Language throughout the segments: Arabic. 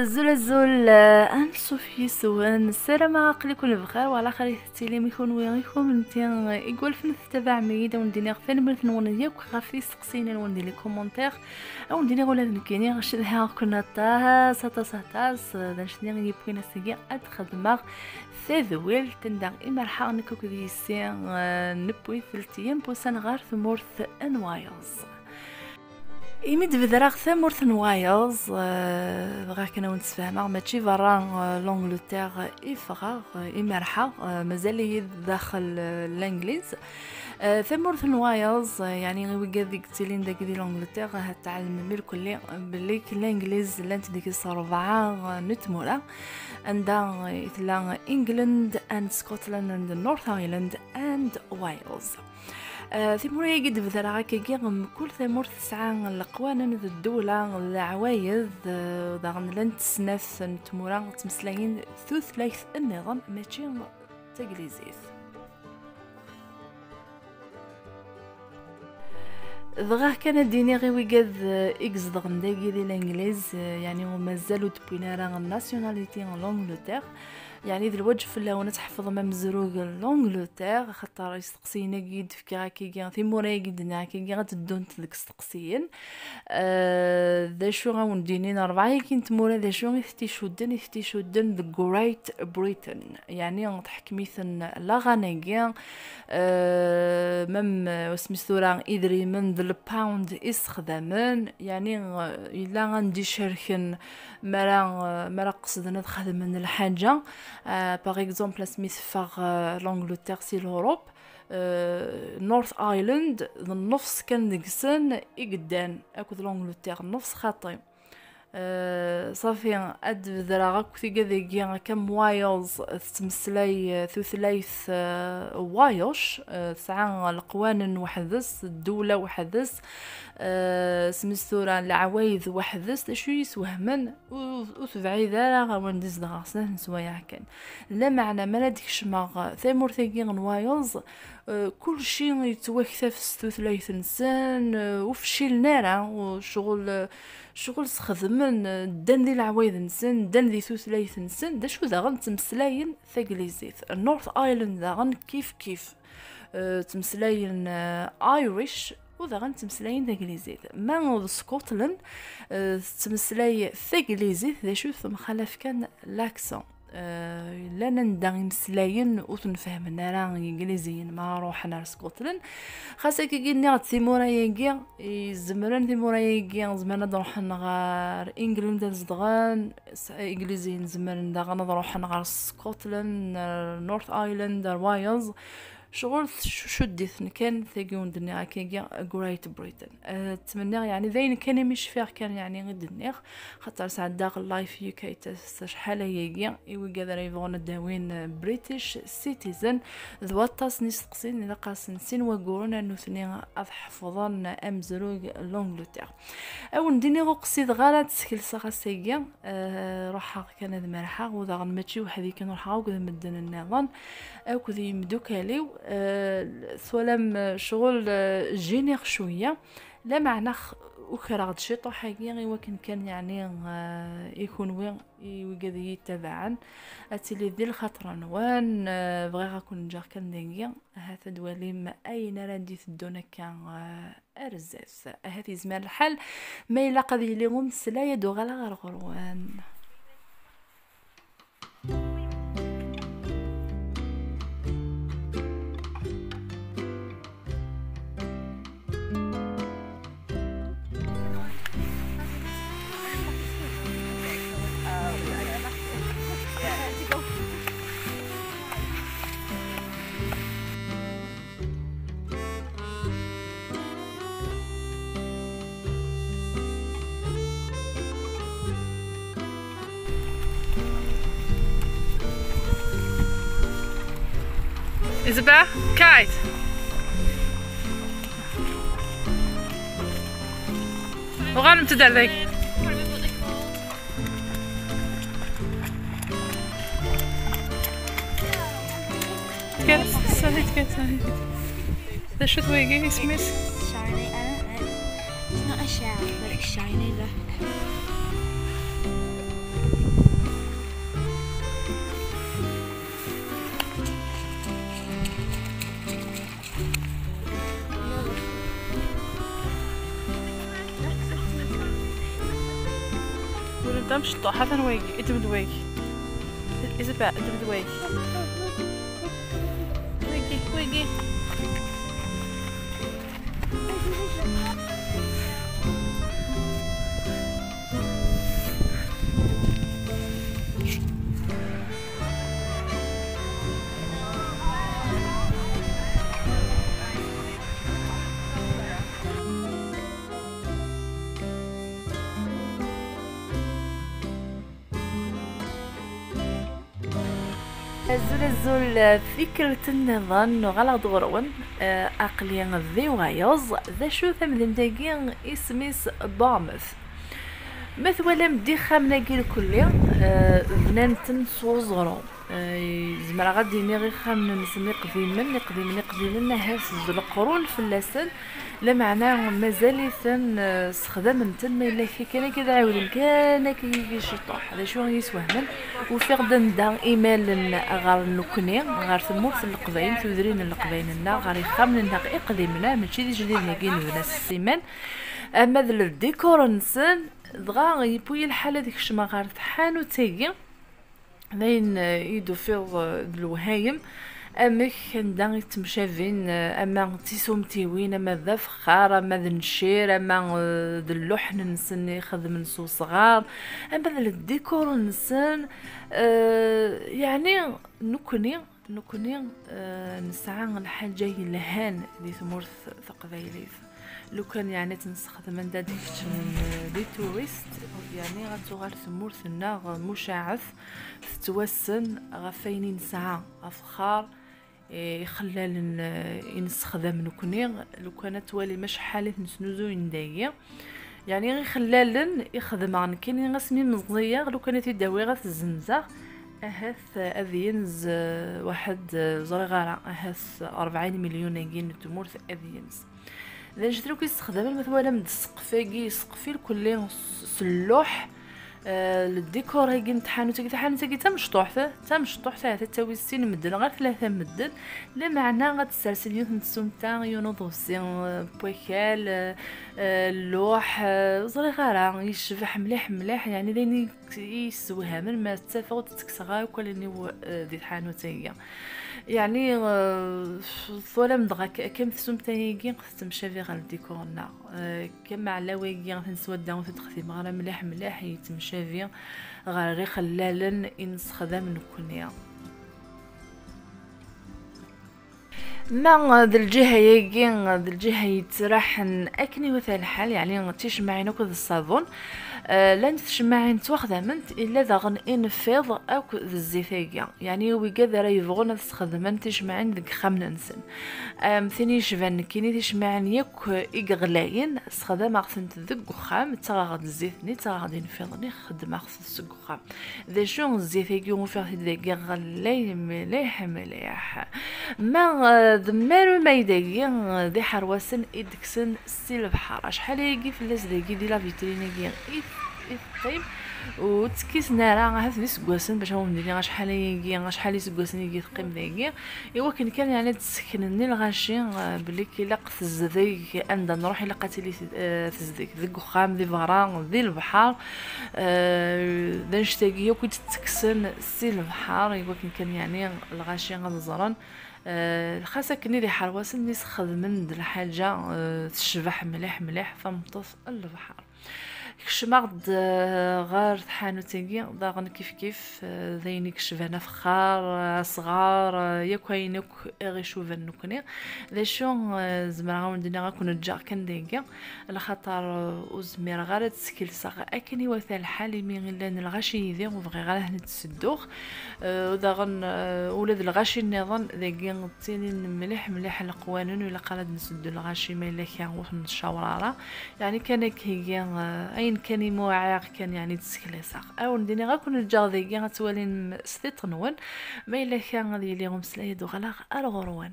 زول أنا صوفي سوان السلام عقلكم بخير وعلى خير تيلي يكون وياكم انت يقول في تتابع ميدا ونديني غفين مرت نونيا وخافي سقسينا وندي لي كومونتير او نديني ولا نكيني غشدها كنا تاس داش ني بغينا سيغي اد خدمه ثذويل تندغ امرحا نكو كديسي نبوي ثلثيام بوسان غار ثمورث انوايلز إيميد بدراغ ثمورث نوايلز بغا كنا ونتفاهمها ماشي برا لونجلتير إفراغ إمرحا مازال داخل الانجليز ثمورث نوايلز يعني ويقاد ديك تيلين داك دي لونجلتير هتعلم مير كلي بلي الانجليز لانت ديك الصربعة نتمورا عندها إثلا إنجلند أند سكوتلاند أند نورث أيرلند أند وايلز ثموريا قد بذرعا كيغم كل ثمور تسعى القوانين ذو الدولة العوايد داغن لن تسناف نتمورا تمسلاين ثلاث النظام ماشي تقليزيث دغا كان ديني غي ويقاد اكس دغن داكي ديال الانجليز يعني ومازالو تبوينا راه الناسيوناليتي لونجلتير يعني ذي الوجه في اللون تحفظ ما مزروق لونجلتير خاطر يستقسينا كيد في كاكي ثمورا قدنا كي غتدون ديك التقسيين ذا شو غندينين اربعه كاين تمورا ذا شو يفتيشودن ذا جريت بريتن يعني تحكميثن لا غانيكيا مم وسميثورا ادري من ذا الباوند استخدامن يعني الا غندي شركن مرا قصدنا تخدم من الحاجه باغ اكزومبل سميث فاغ لونجلتير سي لوروب نورث ايلاند النفس كان ديكسن اقدان اكو لونجلتير النفس خاطي صافي اد ذراغا كنتي كذا كم وايلز تمسلاي ثلاث وايوش ساعه القوانين وحدث الدوله وحدث سمستورا العوايد وحدث شو يسوهمن وتبعي ذا غندز دغاسنا نسوايا كان لا معنى ما ديكش ما ثمور ثقي وايلز كل شيء يتوكثف ثلاث انسان وفشي النار وشغل سخدمن دان دي العوايد نسن دان دي ثلاث نسن دا شو داغن تمسلاين ثقليزيث النورث ايلاند داغن كيف تمسلاين ايريش وداغن تمسلاين ثقليزيث ما سكوتلاند تمسلاي ثقليزيث دا شو ثم خلاف كان لاكسون لنا ندغ مسلاين وتنفهمنا راه انجليزيين ما روحنا لسكوتلاند خاصك كيقلنا تيمورا ياكي زمران تيمورا ياكي زمرنا نروح نغار انجلند زدغان انجليزيين زمرنا دغ نروح نغار سكوتلاند نورث ايلاند وايلز شغل شديث كان ثقيون دنيا كيجا جريت بريتن اتمنى يعني ذين كان مش فيها كان يعني غد النيخ خاطر ساعه داخل لايف يو كي شحال هي ايوا قادر يبغون الداوين بريتش سيتيزن ذواتاس نسقسين الا قاسن سين وقولنا انه ثني حفظان امزروق لونجلتير او نديني قصيد غالا تسكل ساغاسيا روحها كان هذا مرحا وذا ماشي وحدي كان روحها وكذا مدن النظام او كذا يمدوكاليو سولم شغل جينير شويه لا معنى وكرا شي طوحاكي غير كان يعني يكون وين يقدر يتبعن اتلي ذي الخطر نوان بغي غنكون نجا كندير هذا دوالي ما اين راندي الدونه كان ارزاف هذه زمان الحال ما الا قضي لهم سلايه دو غلا غرغروان Isabel, kite. وغانم تدلك. Get sorry. The should we get Smith? Shiny, I don't know. It's not a shell, but it's shiny, look. انت مش طاحة ثنواجي ادبد واجي إذا ادبد واجي واجي الزول فكرة النظام غلط غرون أقليا ذي وايوز ذا شو ثمن داقين اسميس بامث مثلا مدي خامنا كيل كليا بنانتن صوزرو زمرا غادي نيغي خامنا نسمي قديما هاس القرون في اللسان لا معناه مازال ثن استخدام نتن ما الا كان كذا عاود كان كي شطوح هذا شو يسوهمن وفيغدن دا ايميل غار نكني غار ثمورث القباين تودرين القباين لنا غار خامنا قديمنا ماشي جديد ناقين بناس السيمان اما ذا الديكور نسن دغا يبوي الحاله ديك الشما غار تحانو تايي ذين يدو فيض الوهايم اما كان دا يتمشافين اما تيسومتيوين اما ذا فخار اما ذا نشير اما ذا اللحن نسن يخدم نسو صغار اما ذا الديكور نسن يعني نكوني نسعى الحاجه لهان دي ثمورث ثقبايليث لو كان يعني تنستخدم من ديك دي توريست يعني غتوغال ثمورثنا مشاعث تتوسن غفاينين ساعة أفخار يخلال ينستخدم نكوني لو كانت والي مش حالة نسنوزو يندايا يعني غي خلال يخدم عن كاين غسمي مزغية لو كانت يداوي غاث الزنزة أهث أذينز واحد زرغارة أهث 40 مليون ناقين تمورث أذينز إذا جيتلو كيستخدم مثلا من السقفاكي سقفي الكلي سلوح الديكور هاكي تحانوتاكي تمشطوح تاوي السين مدن غير 3 مدن لا معنى غتسرسل يوث نتسومتا ينوضو السين بويكال اللوح صغيرة يشبح مليح يعني لاني يسويها من ما تسافر وتتكسغا وكلني دي تحانوتاكي يعني ظلم دغا كم تسومتايكي تمشى في غير الديكورنا كما على واكي غنسودا وتدخلي مغرا مليح يتمشى في غير خلالا نستخدم نكونيا ما ذا الجهة ذا الجهة يتراحن أكني مثل الحال يعني تيجمعين وكذا الصابون لان تجمعين توخدمنت الا ذا انفاض او الزيتاكيا يعني ويكذا راه يبغون تستخدمن تجمعين ذك خامن نسن ثاني شفان كاين تجمعين ياك يغلاين استخدام اخسنت ذك خام تا غاد الزيتني تا غادي ينفضني خدم اخس السكخام ذا شو الزيتاكيا وفيه ذاك غلاي مليح ما ذمارو ما يداكي ذي حروسن ادكسن ستيل بحر شحال يجي في اللاس داكي دي لا فيترينيكي طيب وتكيسنا راه هاثني سكواسن باش هو ندير شحال يجي شحال سكواسن يجي ثقيم داكي ايوا كان يعني تسكنني الغاشي بلي كيلاق تزديك عند نروح الا قاتلي تزديك ذك خام ذي فران ذي البحر ذا نشتاقي كنت تكسن سي البحر ايوا كان يعني الغاشي غنزرن خاصة كني دي حرواسن نيس خدمن د الحاجة تشبح مليح فمطف البحر كشمغد غار حانوتيكي ضاغن كيف ذيني كشفنا فخار صغار يكوينك غي شوفن نكني ذا شو زمرا وندنا غنكون جا كنديكا الخطر وزمير غار تسكيل صغ اكني وثال الحال مي غير الغاشي يذي وبغي غير هنا تسدوخ وداغن ولاد الغاشي النظام ذاكي تيني مليح القوانين ولا قالد نسدو الغاشي ما الا كان الشوراره يعني كان هي اين كان موعق كان يعني تسكليساق او نديني غنكون الجا ذاكي غتولين ستيطنون ما الا كان غادي ليهم سلايد وغلاق الغروان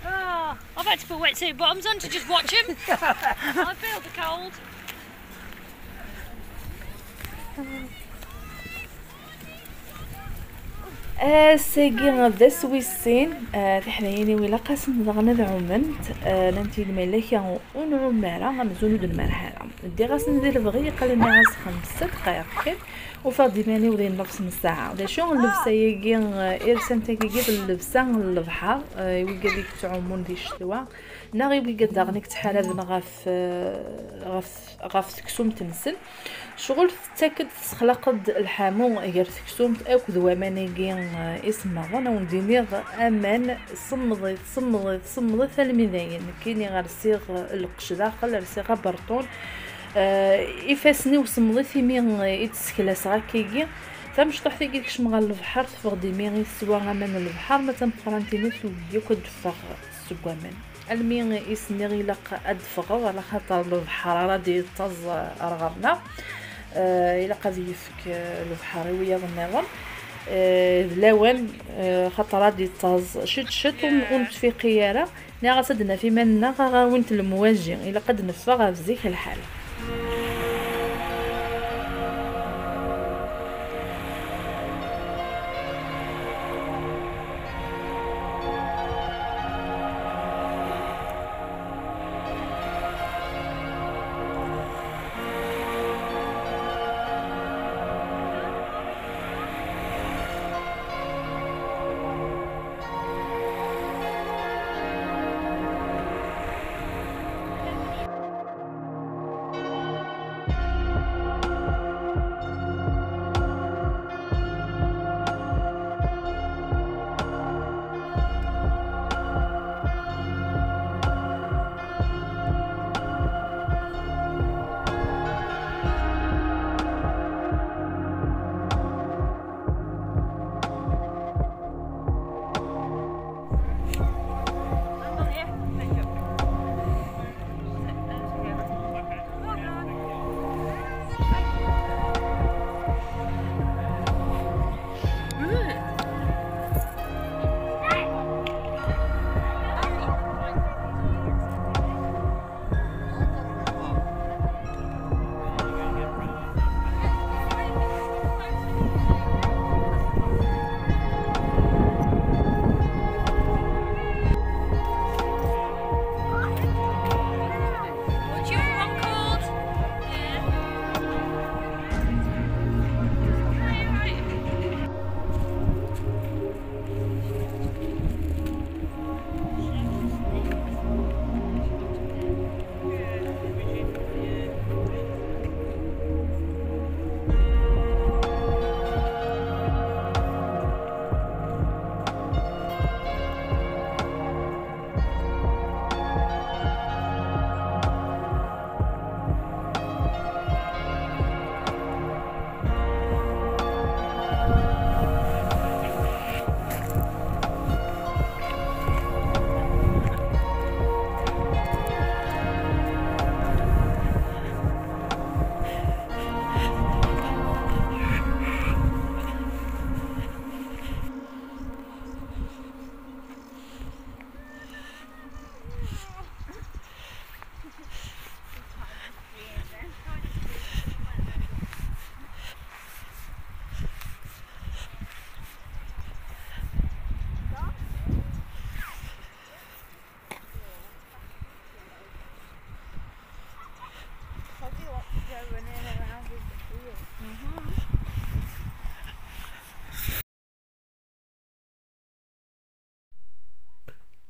Oh, I've had to put wetsuit bottoms on to just watch him. I feel the cold. ساقي ذا سويسين تحنيني ولا قاسم ضغنا ذا عمنت ننتي الملكة ونعمارة غنزونو د المرحلة دي غاسن ذي البغي قال غاس 5 دقائق كيف وفاضي ماني ودين نفس من الساعة دا شو اللبسة يجي إرسان تاكي اللبسة البحر يوجد ديك تعومون دي الشتوى ناغي ويجد داغنيك تحالة غاف تكسوم تنسل شغل تاكد تخلق الحامو غير تكسوم اكد ومانيكي اسم غنا وندينيغ امان صمضي ثلميذين كيني غير صيغ القش داخل صيغ برطون يفاسني وصمضي ثيمين يتسكلاس غاكيكي تمشطح تيجي كشم غال البحر تفغ ديمي سوا غمان البحر ما تنقرانتيني ثويا كدفغ السكوامان المين يسني غيلق ادفغ على خاطر البحر رادي طز ارغرنا الى قد يفك البحر ويا النظام لوان خاطر رادي طز شت ونتفي قياره نا غاسدنا في منا غاونت المواجه الى قد نفغ في زيك الحال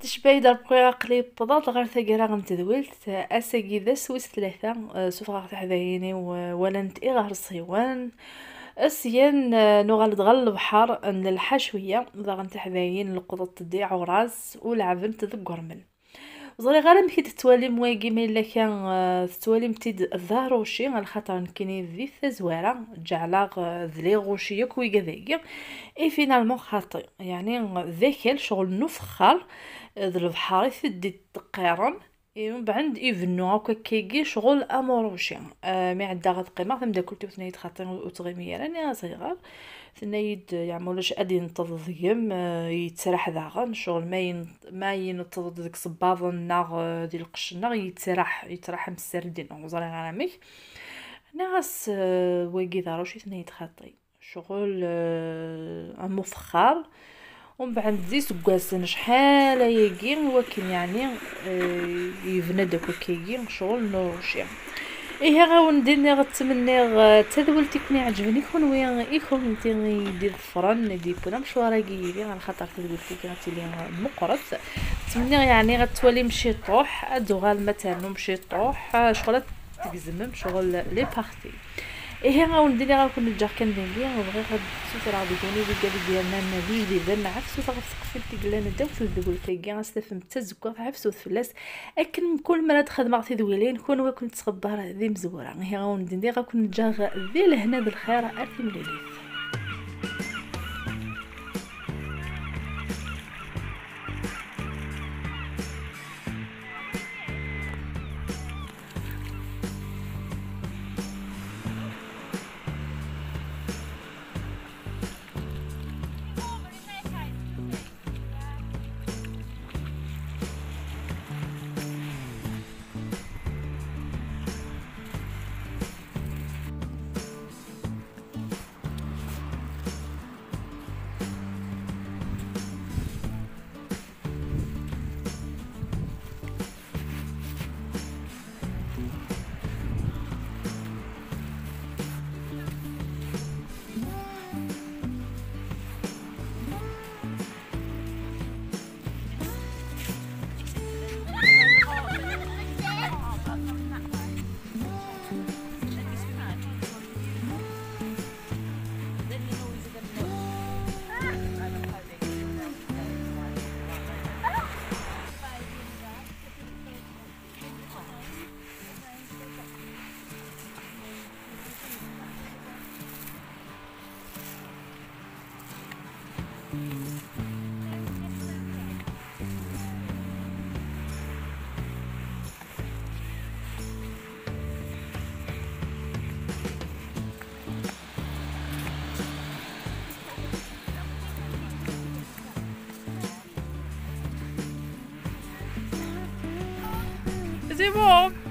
تشبايد البقية قليب بضاد غير ثقيرا غنتدولت اساقي ذا سويس ثلاثة سوف غاغ تحذايني ولنت غير الصيوان اسيان نغال دغال البحر نلحى شوية ذا غنتحذاين القطط تديع وراس ولعبنت ذا قرمل زري غير مكي تتوالي مواقي ما الا كان تتوالي متيد الظهروشي على خاطر كايني ذي الزواره جعلاغ ذلي غوشي يكوي كذاكي اي فينالمون خاطي يعني ذاك شغل نفخر ذا البحر يثدي تقيرن من بعد يفنو هكا كيجي شغل اموروشي مي عدا غد قيمه ثم داكلتي وثنيت خاطر وتغيمي راني صغيره ثنيد يعملوش ادي نتضيم يتسرح داغن شغل ما ينتض ديك صباط النار ديال القشنه يتسرح مسردين وزري غرامي ناس واقي داروشي ثنيد خاطي شغل مفخر ومن بعد زي سكاسن شحال يجي ولكن يعني يفنى داك كيجي شغل نوروشي ايه غندير غتمنى تذولتي كوني عجبني كون ويا يكون انت يدير الفرن يدير مشوار كيدير على خاطر تذولتي كانت لي مقرص تمنى يعني غتولي مشي طوح ادوغال مثلا مشي طوح شغل تقزمم شغل لي بارتي ايه غندير لي غنكون نجا كندير وبغي غتسوتي راه بيكوني بقى ديالنا النبي اللي عفسو تغسقفي ديكلانا داوت دغول كيغا غستفهم حتى زكا عفسو فلاس اكن كل مره تخدم غتي دويلين كون وكنت تصبر ذي مزوره هي غندير لي غنكون نجا ذي لهنا بالخير ارتي مليليث C'est bon.